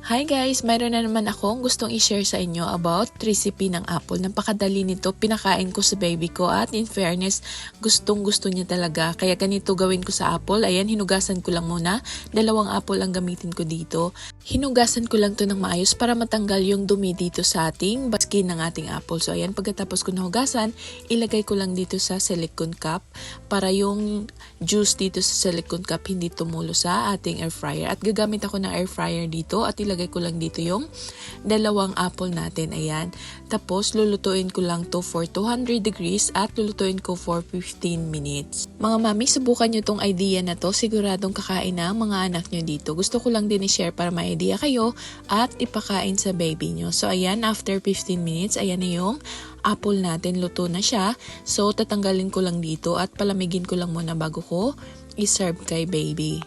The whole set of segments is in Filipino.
Hi guys! Mayroon na naman akong gustong i-share sa inyo about recipe ng apple. Napakadali nito, pinakain ko sa baby ko at in fairness, gustong gusto niya talaga. Kaya ganito gawin ko sa apple. Ayan, hinugasan ko lang muna. 2 apple ang gamitin ko dito. Hinugasan ko lang to ng maayos para matanggal yung dumi dito sa ating skin ng ating apple. So ayan, pagkatapos ko nahugasan, ilagay ko lang dito sa silicone cup para yung juice dito sa silicone cup hindi tumulo sa ating air fryer. At gagamit ako ng air fryer dito at ilagay ko lang dito yung 2 apple natin. Ayan. Tapos lulutuin ko lang to for 200 degrees at lulutuin ko for 15 minutes. Mga mami, subukan nyo tong idea na to. Siguradong kakain na mga anak nyo dito. Gusto ko lang din i-share para may idea kayo at ipakain sa baby nyo. So ayan, after 15 minutes, ayan na yung apple natin. Luto na siya. So tatanggalin ko lang dito at palamigin ko lang muna bago ko i-serve kay baby.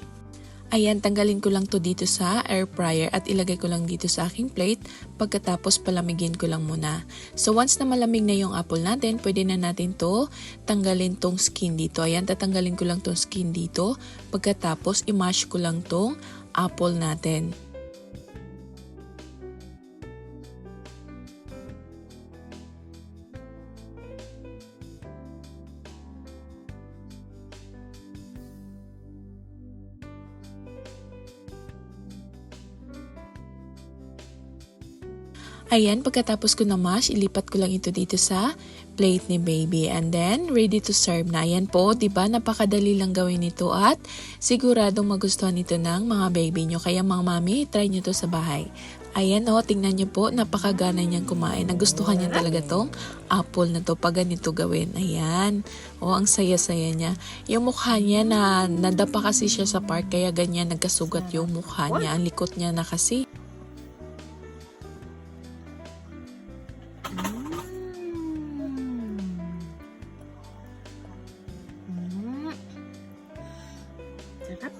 Ayan, tanggalin ko lang to dito sa air fryer at ilagay ko lang dito sa aking plate. Pagkatapos palamigin ko lang muna. So once na malamig na yung apple natin, pwede na natin to tanggalin tong skin dito. Ayan, tatanggalin ko lang tong skin dito. Pagkatapos i-mash ko lang tong apple natin. Ayan, pagkatapos ko na mash, ilipat ko lang ito dito sa plate ni baby. And then, ready to serve na. Ayan po, diba? Napakadali lang gawin ito at siguradong magustuhan ito ng mga baby nyo. Kaya mga mami, try nyo to sa bahay. Ayan o, tingnan nyo po, napakagana niyang kumain. Nagustuhan niya talaga tong apple na to pag ganito gawin. Ayan. O, ang saya-saya niya. Yung mukha niya nadapa kasi siya sa park, kaya ganyan nagkasugat yung mukha niya. Ang likot niya na kasi. Sarap.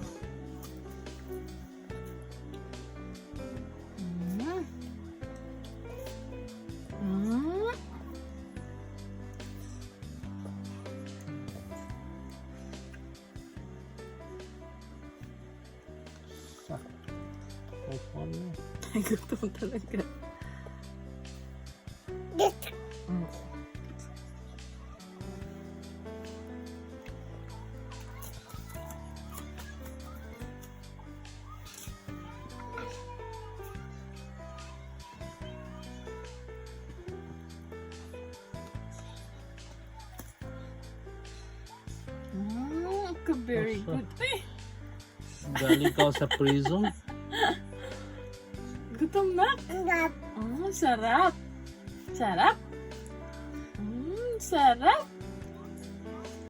Ay, gutom talaga. Very good. Galing ka sa prison? Gutom na? Oh, sarap. Sarap? Sarap.